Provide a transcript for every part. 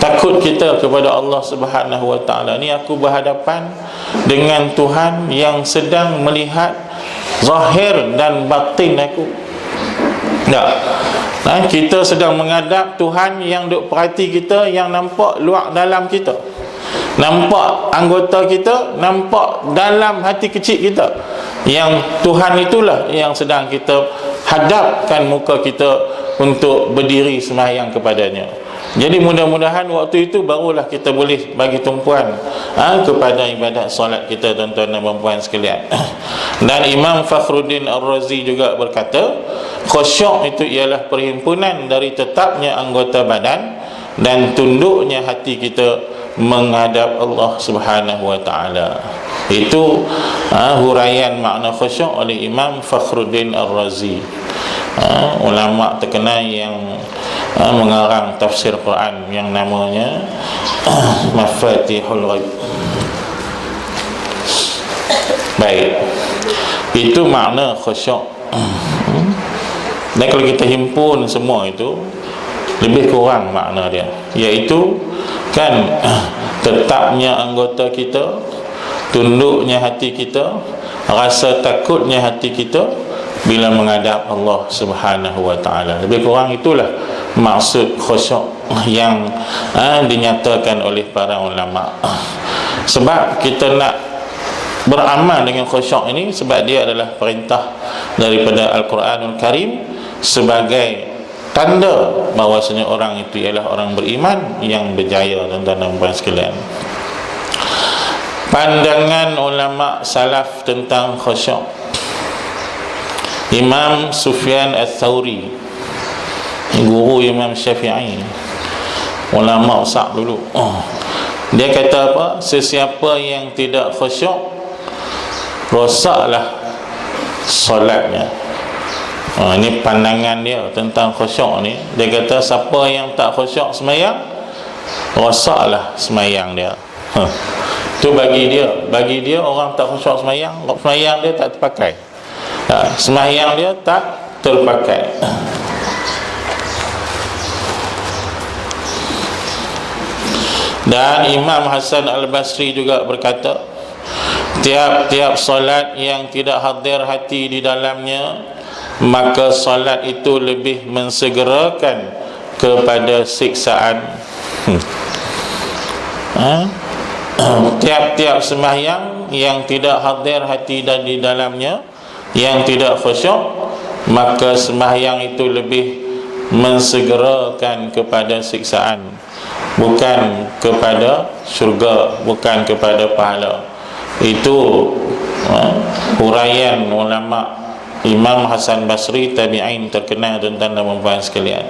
takut kita kepada Allah Subhanahu Wa Taala ni, aku berhadapan dengan Tuhan yang sedang melihat zahir dan batin aku. Kita sedang menghadap Tuhan yang duk perhati kita, yang nampak luar dalam kita, nampak anggota kita, nampak dalam hati kecil kita. Yang Tuhan itulah yang sedang kita hadapkan muka kita untuk berdiri sembahyang kepadanya. Jadi mudah-mudahan waktu itu barulah kita boleh bagi tumpuan kepada ibadat solat kita, tuan-tuan dan puan-puan sekalian. Dan Imam Fakhruddin Ar-Razi juga berkata, khusyuk itu ialah perhimpunan dari tetapnya anggota badan dan tunduknya hati kita menghadap Allah Subhanahu Wa Taala. Itu huraian makna khusyuk oleh Imam Fakhruddin Ar-Razi, ulama terkenal yang mengarang tafsir Quran yang namanya Mafatihul Ghaib. Baik, itu makna khusyuk. Dan kalau kita himpun semua itu, lebih kurang makna dia, iaitu kan tetapnya anggota kita, tunduknya hati kita, rasa takutnya hati kita bila menghadap Allah Subhanahu Wa Taala. Lebih kurang itulah maksud khusyuk yang dinyatakan oleh para ulama. Sebab kita nak beramal dengan khusyuk ini, sebab dia adalah perintah daripada Al-Quranul Karim sebagai tanda bahawasanya orang itu ialah orang beriman yang berjaya, tuan-tuan dan puan sekalian. Pandangan ulama salaf tentang khusyuk. Imam Sufyan Ats-Tsauri, guru Imam Syafi'i, ulama besar dulu, dia kata apa? Sesiapa yang tidak khusyuk, rosaklah solatnya. Ini pandangan dia tentang khusyuk ni. Dia kata siapa yang tak khusyuk semayang, rosaklah semayang dia. Itu bagi dia orang tak khusyuk semayang dia tak terpakai, semayang dia tak terpakai. Dan Imam Hasan Al-Basri juga berkata, tiap-tiap solat yang tidak hadir hati di dalamnya, maka solat itu lebih mensegerakan kepada siksaan. Tiap-tiap sembahyang yang tidak hadir hati dan di dalamnya, yang tidak khusyuk, maka sembahyang itu lebih mensegerakan kepada siksaan, bukan kepada syurga, bukan kepada pahala. Itu huraian ulama Imam Hasan Basri, tabi'in terkenal, tuan-tuan dan puan sekalian.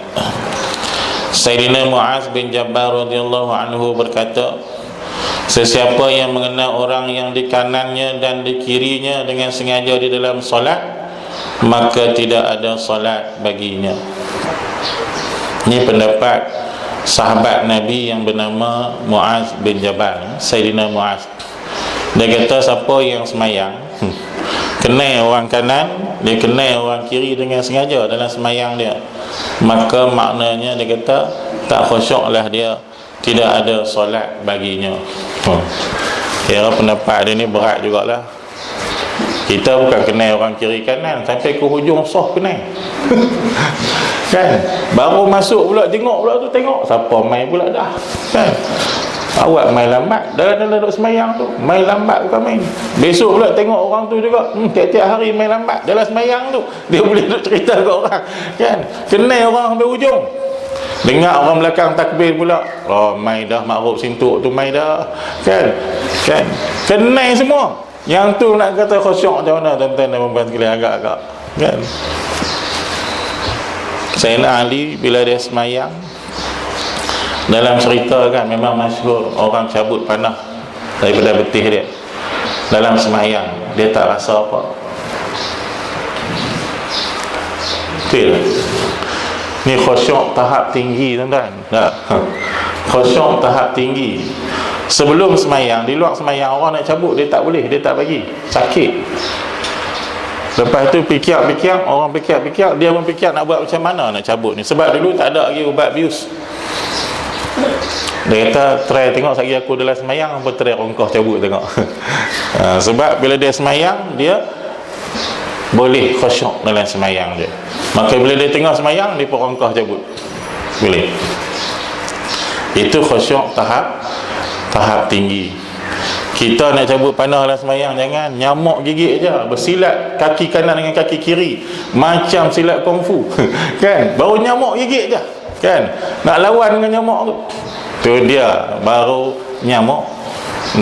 Sayyidina Muaz bin Jabbar radhiyallahu anhu berkata, sesiapa yang mengenal orang yang di kanannya dan di kirinya dengan sengaja di dalam solat, maka tidak ada solat baginya. Ini pendapat sahabat Nabi yang bernama Muaz bin Jabal, Sayyidina Muaz. Dia kata siapa yang semayang kenal orang kanan, dia kenal orang kiri dengan sengaja dalam semayang dia, maka maknanya dia kata tak khusyuklah dia, tidak ada solat baginya. Kira pendapat dia ni berat jugalah. Kita bukan kenal orang kiri kanan sampai ke hujung soh kenal. Kan? Baru masuk pula tengok pula tu, tengok siapa mai pula dah. Kan? Awak main lambat dalam duduk semayang tu, main lambat bukan main. Besok pula tengok orang tu juga, tiap-tiap hari main lambat dalam semayang tu, dia boleh duduk cerita ke orang. Kan? Kenal orang sampai hujung. Dengar orang belakang takbir pula, oh mai dah makruf sintuk tu, mai dah. Kan? Kenal semua. Yang tu nak kata khusyuk macam mana, tuan-tuan dan puan sekalian, agak-agak. Kan? Sayyidina Ali bila dia semayang, dalam cerita kan memang masyhur, orang cabut panah daripada betih dia dalam semayang, dia tak rasa apa. Betul. Ni khusyuk tahap tinggi, tuan-tuan. Khusyuk tahap tinggi. Sebelum semayang, di luar semayang orang nak cabut, dia tak boleh, dia tak bagi, sakit. Lepas tu fikir, orang fikir, dia pun fikir nak buat macam mana nak cabut ni. Sebab dulu tak ada lagi ubat bius. Dia kata, try tengok sekali aku dalam semayang, apa try rongkah cabut tengok. Sebab bila dia semayang, dia boleh khusyuk dalam semayang dia. Maka bila dia tengok semayang, dia pun rongkah cabut. Boleh. Itu khusyuk tahap tinggi. Kita nak cabut panah dalam semayang, jangan nyamuk gigit je, bersilat kaki kanan dengan kaki kiri macam silat kungfu. Kan, baru nyamuk gigit je, kan, nak lawan dengan nyamuk tu dia baru nyamuk,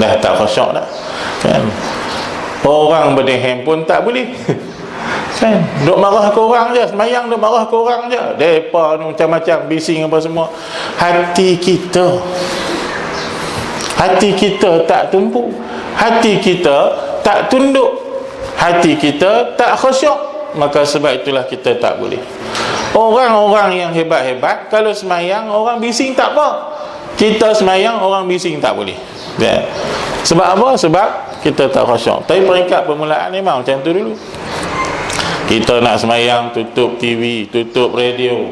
dah tak khusyuk dah, kan. Orang berdehem pun tak boleh. Kan, duk marah ke orang je, semayang duk marah ke orang je, depa ni macam-macam bising apa semua. Hati kita tak tumpu, hati kita tak tunduk, hati kita tak khusyuk. Maka sebab itulah kita tak boleh. Orang-orang yang hebat-hebat, kalau semayang orang bising tak apa, kita semayang orang bising tak boleh, ya. Sebab apa? Sebab kita tak khusyuk. Tapi peringkat permulaan memang macam tu dulu. Kita nak semayang, tutup TV, tutup radio,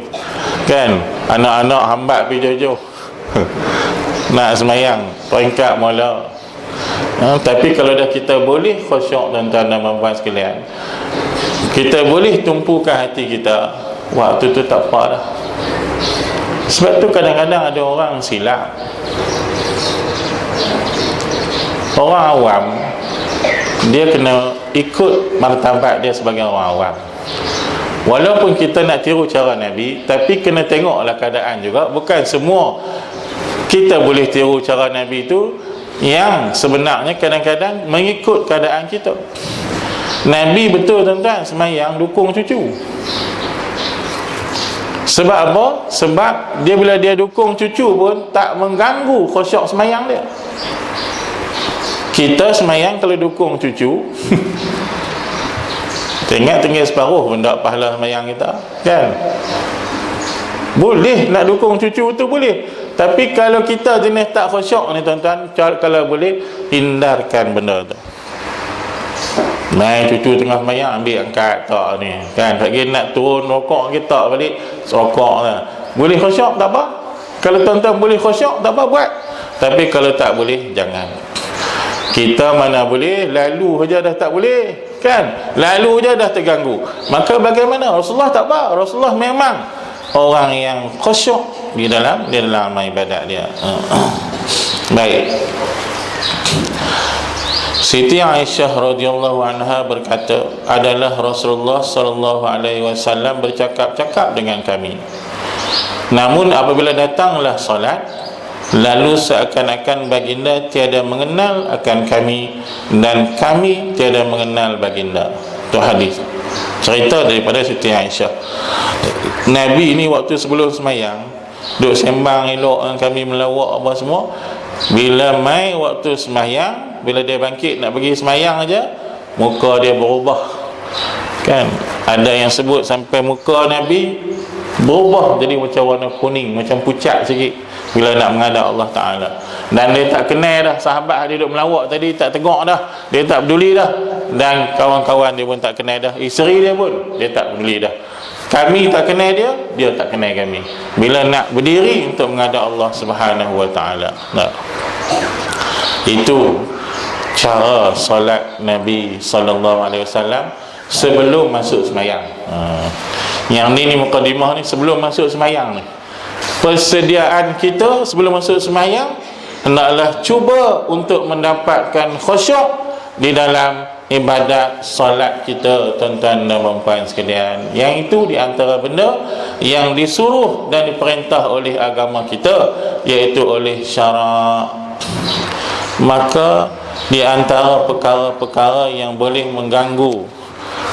kan, anak-anak hambat pergi jauh-jauh. Nak semayang, peringkat mula. Tapi kalau dah kita boleh khusyuk, tuan-tuan dan puan sekalian, kita boleh tumpukan hati kita, waktu tu tak apa dah. Sebab tu kadang-kadang ada orang silap. Orang awam, dia kena ikut martabat dia sebagai orang awam. Walaupun kita nak tiru cara Nabi, tapi kena tengoklah keadaan juga. Bukan semua kita boleh tiru cara Nabi itu, yang sebenarnya kadang-kadang mengikut keadaan kita. Nabi betul tuan-tuan semayang dukung cucu. Sebab apa? Sebab dia bila dia dukung cucu pun tak mengganggu khusyuk semayang dia. Kita semayang kalau dukung cucu tinggal separuh pun tak pahala semayang kita, kan. Boleh nak dukung cucu tu boleh, tapi kalau kita jenis tak khusyuk ni tuan-tuan, kalau boleh hindarkan benda tu. Main cucu tengah semayang ambil angkat tak ni, kan, tak kira nak turun rokok kita balik rokok lah. Boleh khusyuk tak apa. Kalau tuan-tuan boleh khusyuk tak apa, buat. Tapi kalau tak boleh, jangan. Kita mana boleh, lalu saja dah tak boleh, kan, lalu je dah terganggu. Maka bagaimana? Rasulullah tak apa. Rasulullah memang orang yang khusyuk di dalam amal ibadat dia. Baik. Siti Aisyah radhiyallahu anha berkata, adalah Rasulullah sallallahu alaihi wasallam bercakap-cakap dengan kami. Namun apabila datanglah solat, lalu seakan-akan baginda tiada mengenal akan kami dan kami tiada mengenal baginda. Itu hadis, cerita daripada Siti Aisyah. Nabi ni waktu sebelum semayang duk sembang elok dengan kami, melawak apa semua. Bila mai waktu semayang, bila dia bangkit nak pergi semayang aja, muka dia berubah, kan. Ada yang sebut sampai muka Nabi berubah jadi macam warna kuning, macam pucat sikit bila nak menghadap Allah Ta'ala. Dan dia tak kenal dah sahabat dia duduk melawak tadi, tak tengok dah, dia tak peduli dah. Dan kawan-kawan dia pun tak kenal dah, isteri dia pun dia tak peduli dah. Kami tak kenal dia, dia tak kenal kami. Bila nak berdiri untuk menghadap Allah Subhanahu Wa Ta'ala. Nah, itu cara solat Nabi sallallahu alaihi wasallam sebelum masuk semayang. Yang ni mukadimah ni sebelum masuk semayang ni. Persediaan kita sebelum masuk semayang hendaklah cuba untuk mendapatkan khusyuk di dalam ibadat solat kita, tuan-tuan dan puan sekalian. Yang itu di antara benda yang disuruh dan diperintah oleh agama kita, iaitu oleh syarak. Maka di antara perkara-perkara yang boleh mengganggu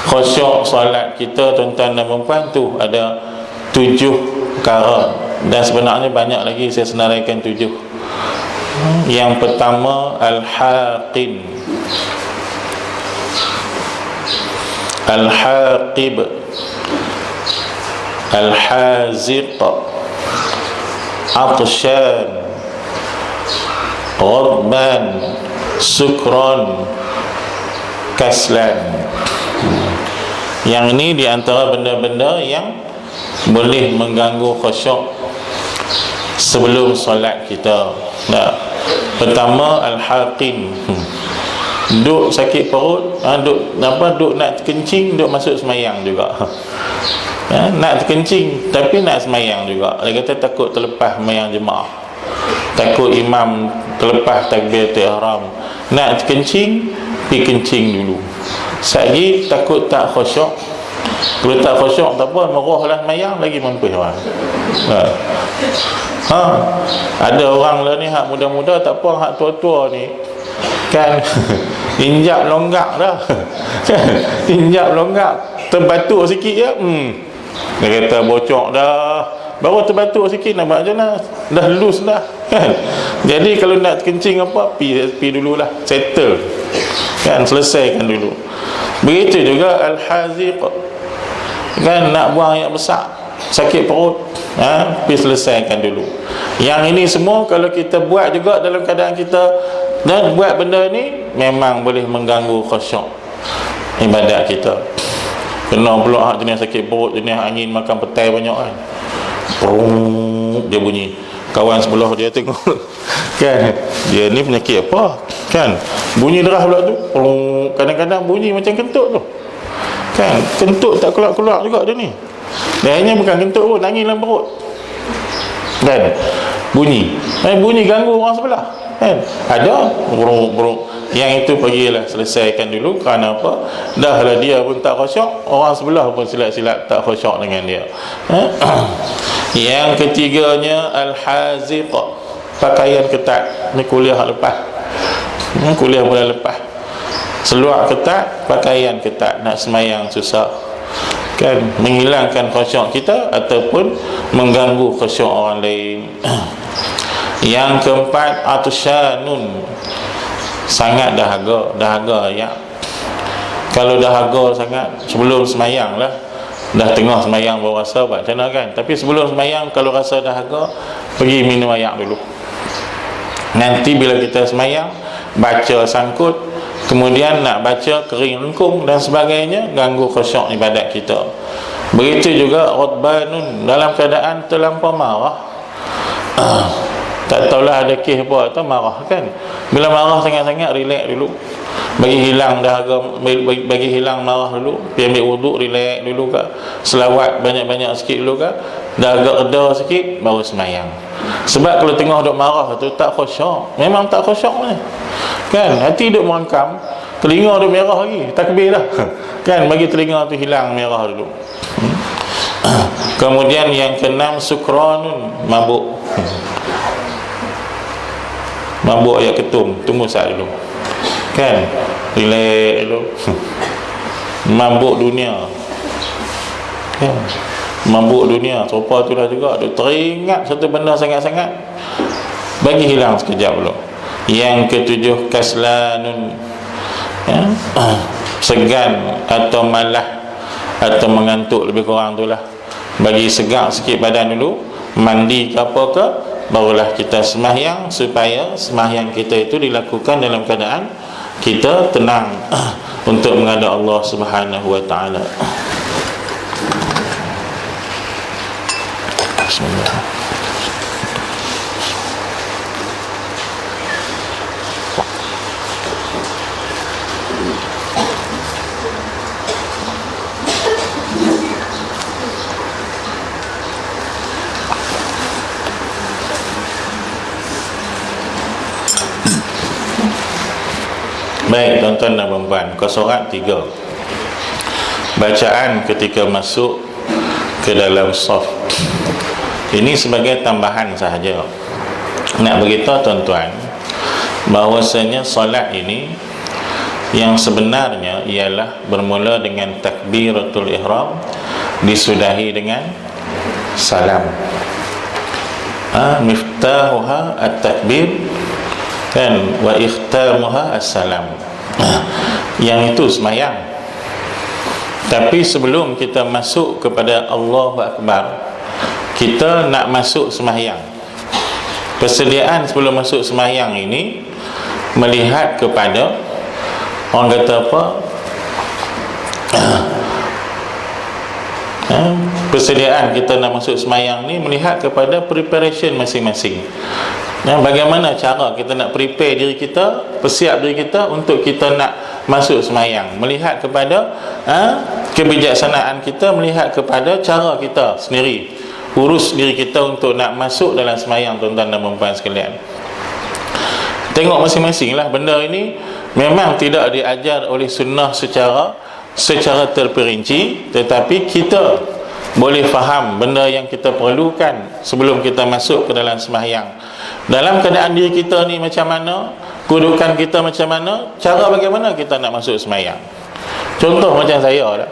khusyuk solat kita, tuan-tuan dan puan, tu ada 7 perkara. Dan sebenarnya banyak lagi, saya senaraikan 7. Yang pertama, al-haqin, al-haqib, al-haziq, atsyan, ghadban, sukran, kaslan. Yang ini diantara benda-benda yang boleh mengganggu khusyuk sebelum solat kita. Nah, pertama al-haqin, duk sakit perut, duk nak kencing, duk masuk semayang juga. Nak kencing tapi nak semayang juga. Dia kata takut terlepas semayang jemaah, takut imam terlepas takbiratul ihram, nak kencing, pergi kencing dulu. Sekali takut tak khusyuk. Kalau tak khusyuk tak apa, merahlah semayang lagi mampus orang. Ada orang lah ni hak muda-muda tak apa, hak tua-tua ni kan injap longgak dah. Injap longgak terbatuk sikit je, dia kata bocok dah. Baru terbatuk sikit nak buat macam mana, dah loose dah kan. Jadi kalau nak kencing apa, pi dululah, settle kan, selesaikan dulu. Begitu juga al-haziq kan, nak buang air besar, sakit perut, pergi selesaikan dulu. Yang ini semua kalau kita buat juga dalam keadaan kita, dan buat benda ni memang boleh mengganggu khusyuk ibadat kita. Kena pula hak jenis sakit perut, jenis angin makan petai banyak kan, dia bunyi, kawan sebelah dia tengok kan, dia ni penyakit apa kan, bunyi deras pula tu, kadang-kadang bunyi macam kentut tu kan, kentut tak keluar-keluar juga dia ni. Dia hanya bukan kentut pun, angin dalam perut kan, bunyi ganggu orang sebelah kan. Ada buruk-buruk yang itu, pergilah selesaikan dulu. Kerana apa? Dah lah dia pun tak khusyuk, orang sebelah pun silap-silap tak khusyuk dengan dia. Yang ketiganya al-haziq, pakaian ketat. Ni kuliah lepas, kuliah bulan lepas, seluar ketat, pakaian ketat, nak semayang susah kan, menghilangkan khusyuk kita ataupun mengganggu khusyuk orang lain. Yang keempat atusyanun, sangat dahaga ya. Kalau dahaga sangat sebelum semayang lah, dah tengah semayang baru rasa buat macam mana kan. Tapi sebelum semayang kalau rasa dahaga, pergi minum air dulu. Nanti bila kita semayang, baca sangkut, kemudian nak baca kering lengkung dan sebagainya, ganggu khusyuk ibadat kita. Begitu juga ghadbanun, dalam keadaan terlampau marah, tak tahulah ada kes apa atau marah kan. Bila marah sangat-sangat, relax dulu, bagi hilang dahaga, bagi hilang marah dulu, pergi ambil wuduk, relax dulu kak, selawat banyak-banyak sikit dulu kak, dahaga reda sikit, baru semayang. Sebab kalau tengah duk marah tu tak khusyuk, memang tak khusyuk ni kan, hati duk merangkam, telinga duk merah lagi, takbir dah kan, bagi telinga tu hilang merah dulu. Kemudian yang keenam sukranun, mabuk. Mabuk ayat ketum, tunggu saat dulu kan, relax dulu. Mabuk dunia kan, mabuk dunia, serupa tu lah juga, duk teringat satu benda sangat-sangat, bagi hilang sekejap dulu. Yang ketujuh kaslanun ya, segan atau malah atau mengantuk, lebih kurang tu lah, bagi segar sikit badan dulu, mandi ke apa ke, barulah kita semahyang, supaya semahyang kita itu dilakukan dalam keadaan kita tenang untuk menghadap Allah Subhanahu wa taala. Bismillah. Baik tuan-tuan dan puan-puan, qasrat 3. Bacaan ketika masuk ke dalam saf. Ini sebagai tambahan sahaja. Nak beritahu tuan-tuan bahawasanya solat ini yang sebenarnya ialah bermula dengan takbiratul ihram, disudahi dengan salam. Miftahuha at-takbir kan, wa ikhtamuha as-salam. Yang itu semayang. Tapi sebelum kita masuk kepada Allahu Akbar, kita nak masuk semayang. Persediaan sebelum masuk semayang ini melihat kepada, orang kata apa, persediaan kita nak masuk semayang ni melihat kepada preparation masing-masing. Bagaimana cara kita nak prepare diri kita, persiap diri kita untuk kita nak masuk semayang, melihat kepada kebijaksanaan kita, melihat kepada cara kita sendiri urus diri kita untuk nak masuk dalam semayang, tuan-tuan dan puan-puan sekalian. Tengok masing-masing lah. Benda ini memang tidak diajar oleh sunnah secara terperinci, tetapi kita boleh faham benda yang kita perlukan sebelum kita masuk ke dalam sembahyang. Dalam keadaan diri kita ni macam mana, kedudukan kita macam mana, cara bagaimana kita nak masuk sembahyang. Contoh macam saya lah,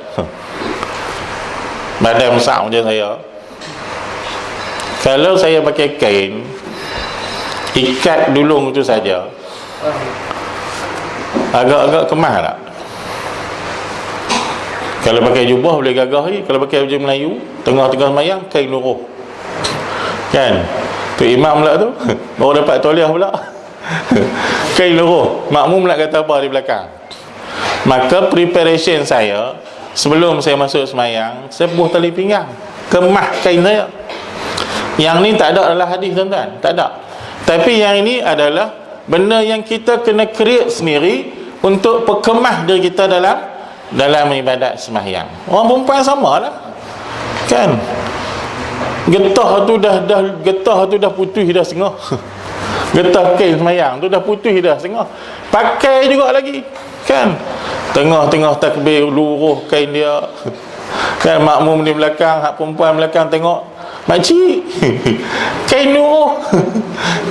badan besar macam saya, kalau saya pakai kain ikat dulung tu saja, agak-agak kemas tak? Kalau pakai jubah boleh gagah lagi. Kalau pakai baju Melayu, tengah-tengah sembahyang kain luruh, kan? Tu imam pula tu baru dapat tauliah pula kain luruh, makmum pula kata apa di belakang. Maka preparation saya sebelum saya masuk sembahyang, saya buh tali pinggang, kemas kain saya. Yang ni tak ada dalam hadis, tuan-tuan, tak ada. Tapi yang ini adalah benda yang kita kena create sendiri untuk perkemas diri kita dalam ibadat sembahyang. Orang perempuan samalah, kan? Getah tu dah putih dah setengah. Getah kain sembahyang tu dah putih dah setengah. Pakai juga lagi, kan? Tengah-tengah takbir luruh kain dia, kan? Makmum di belakang, hak perempuan belakang tengok, makcik kain luruh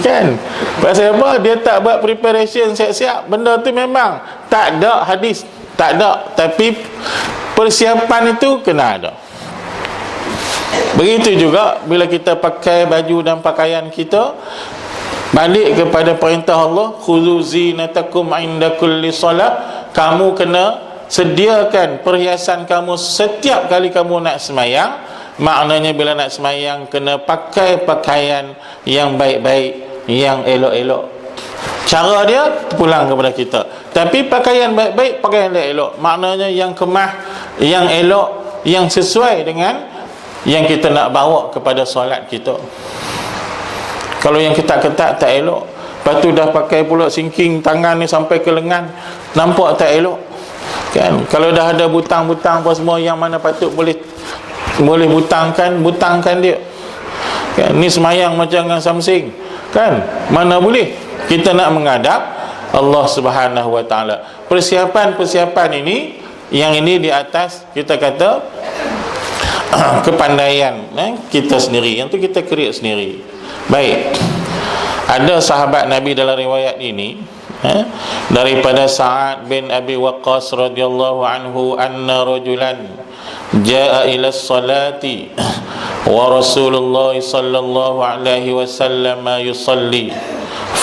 kan? Pasal apa? Dia tak buat preparation siap-siap. Benda tu memang tak ada hadis, tak ada, tapi persiapan itu kena ada. Begitu juga bila kita pakai baju dan pakaian kita, balik kepada perintah Allah, khuzu zinatakum inda kulli solat. Kamu kena sediakan perhiasan kamu setiap kali kamu nak semayang. Maknanya bila nak semayang kena pakai pakaian yang baik-baik, yang elok-elok. Cara dia pulang kepada kita. Tapi pakaian baik-baik, pakaian elok, maknanya yang kemah, yang elok, yang sesuai dengan yang kita nak bawa kepada solat kita. Kalau yang ketat-ketat tak elok, lepas tu dah pakai pula singking tangan ni sampai ke lengan, nampak tak elok, kan? Kalau dah ada butang-butang apa semua, yang mana patut boleh butangkan dia, kan? Ni semayang macam dengan samsing, kan? Mana boleh. Kita nak menghadap Allah Subhanahu wa taala. Persiapan ini, yang ini di atas kita kata kepandaian kita sendiri, yang tu kita create sendiri. Baik, ada sahabat Nabi dalam riwayat ini, daripada Sa'ad bin Abi Waqqas radhiyallahu anhu, anna rajulan jaa ila salati wa Rasulullah sallallahu alaihi wasallam yusalli,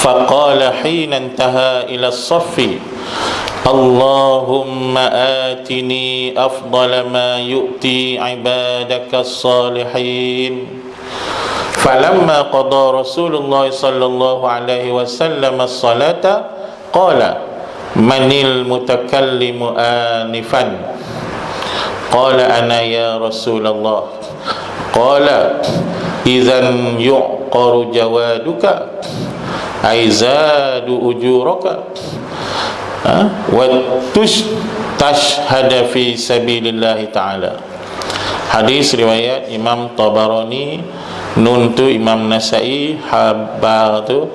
faqala hina intaha ila as-saffi, Allahumma atini afdala ma yu'ti ibadaka as-salihin. Falamma qada Rasulullah sallallahu alaihi wasallam as-salata qala manil mutakallimu anifan, qala ana ya Rasulullah, qala idzan yuqaru jawaduka aizadu ujuraka wa tashhada fi sabilillah ta'ala. Hadis riwayat Imam Tabarani, nun tu Imam Nasai, Habar tu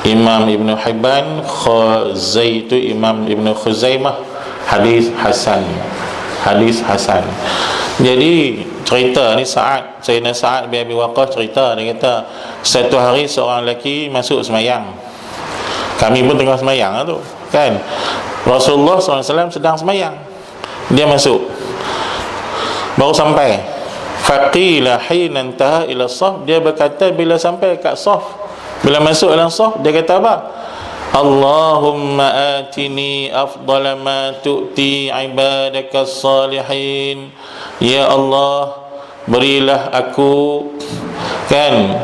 Imam Ibn Hibban, Khuzai tu Imam Ibn Khuzaimah. Hadis hasan. Jadi cerita ni Sayyidina Sa'ad bin Abi Waqqas cerita, dia kata satu hari seorang lelaki masuk semayang. Kami pun tengah semayang lah tu, kan? Rasulullah SAW sedang semayang, dia masuk, baru sampai. Faqila hina intaha ila saf, dia berkata bila sampai kat saf, bila masuk dalam saf, dia kata apa? Allahumma atini afdala ma tu'ti ibadaka salihin. Ya Allah, berilah aku, kan,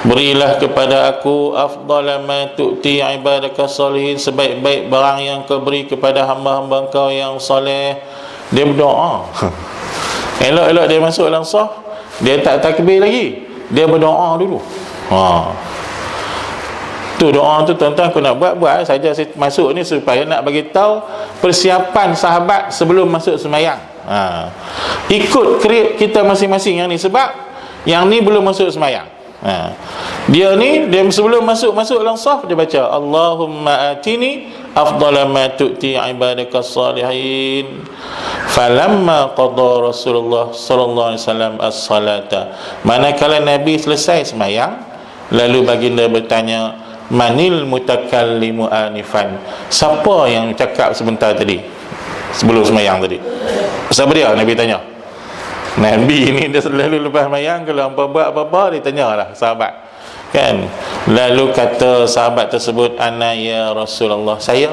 berilah kepada aku afdala ma tu'ti ibadaka salihin, sebaik-baik barang yang kau beri kepada hamba-hamba kau yang soleh. Dia berdoa Elok-elok dia masuk dalam saf, dia tak takbir lagi, dia berdoa dulu. Tu doa tu tuan-tuan aku nak buat saja saya masuk ni supaya nak bagi tahu persiapan sahabat sebelum masuk sembahyang. Ikut krip kita masing-masing yang ni, sebab yang ni belum masuk sembahyang. Dia sebelum masuk dalam saf dia baca Allahumma atini afdala ma tu'ti ibadaka salihin. Falamma qada Rasulullah sallallahu alaihi wasallam as-salata, manakala Nabi selesai sembahyang, lalu baginda bertanya, manil mutakallimu anifan, siapa yang cakap sebentar tadi sebelum sembahyang tadi? Siapa dia? Nabi tanya. Nabi ni dia selalu lepas sembahyang kalau hampa buat apa-apa dia tanyalah sahabat, kan? Lalu kata sahabat tersebut, ana ya Rasulullah, saya.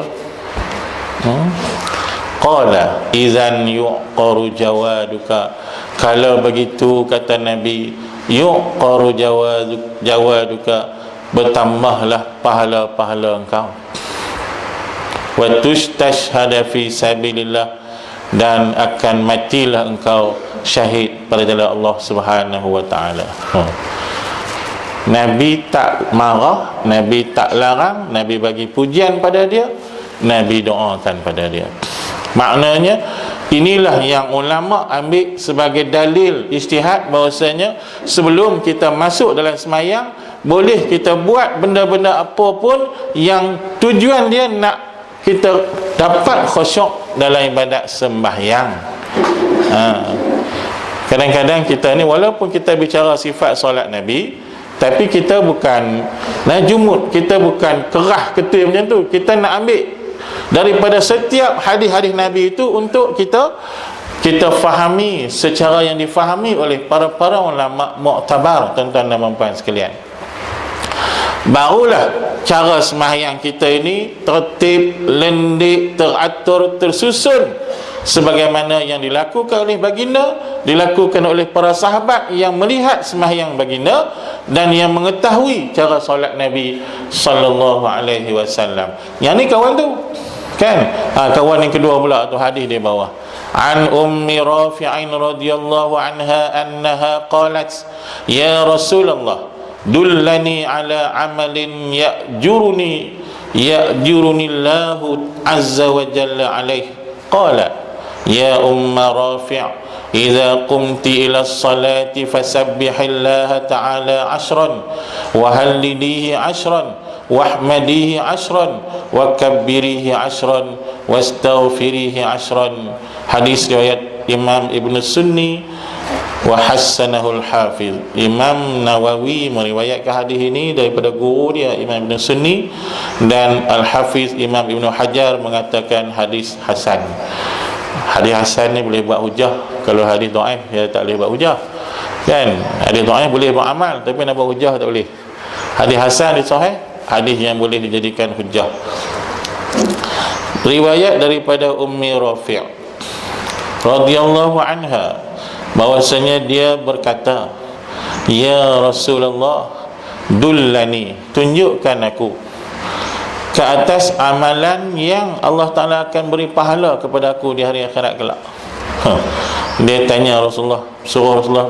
Qala idzan yuqaru jawaduka, kalau begitu kata Nabi, yuqaru jawaduka, bertambahlah pahala-pahala engkau, wa tustashhada fi sabilillah, dan akan matilah engkau syahid pada jalan Allah Subhanahu wa taala. Nabi tak marah, Nabi tak larang, Nabi bagi pujian pada dia, Nabi doakan pada dia. Maknanya inilah yang ulama ambil sebagai dalil ijtihad, bahawasanya sebelum kita masuk dalam sembahyang boleh kita buat benda-benda apa pun yang tujuan dia nak kita dapat khusyuk dalam ibadat sembahyang. Kadang-kadang kita ni walaupun kita bicara sifat solat Nabi, tapi kita bukan najumut, kita bukan kerah ketir macam tu. Kita nak ambil daripada setiap hadis-hadis Nabi itu untuk kita fahami secara yang difahami oleh para ulama muktabar, tuan-tuan dan puan sekalian. Barulah cara sembahyang kita ini tertib, lendik, teratur, tersusun sebagaimana yang dilakukan oleh baginda, dilakukan oleh para sahabat yang melihat sembahyang baginda dan yang mengetahui cara solat Nabi sallallahu alaihi wasallam. Yang ni kawan tu, kan? Kawan yang kedua pula tu hadis di bawah. An Ummi Rafi'in radhiyallahu anha annaha qalat, ya Rasulullah, dullani ala amalin ya'juruni Allahu azza wa jalla alaih. Qala ya Umma Rafi', idza qumti ila as-salati fasabbihillaha ta'ala 'ashran wa hallilihi 'ashran wahmadihi 'ashran wa kabbirihi 'ashran wastaghfirihi 'ashran. Hadis riwayat Imam Ibn Sunni wa hassanahul hafiz. Imam Nawawi meriwayatkan hadis ini daripada guru dia Imam Ibn Sunni, dan Al-Hafiz Imam Ibn Hajar mengatakan hadis hasan. Hadis hasan ni boleh buat hujah. Kalau hadis dhaif dia tak boleh buat hujah, kan? Hadis dhaif boleh buat amal, tapi nak buat hujah tak boleh. Hadis hasan di sahih, hadis yang boleh dijadikan hujah. Riwayat daripada Ummi Rafi' radhiyallahu anha, bahwasanya dia berkata, ya Rasulullah, dullani, tunjukkan aku ke atas amalan yang Allah Ta'ala akan beri pahala kepada aku di hari akhirat kelak. Dia tanya Rasulullah, suruh Rasulullah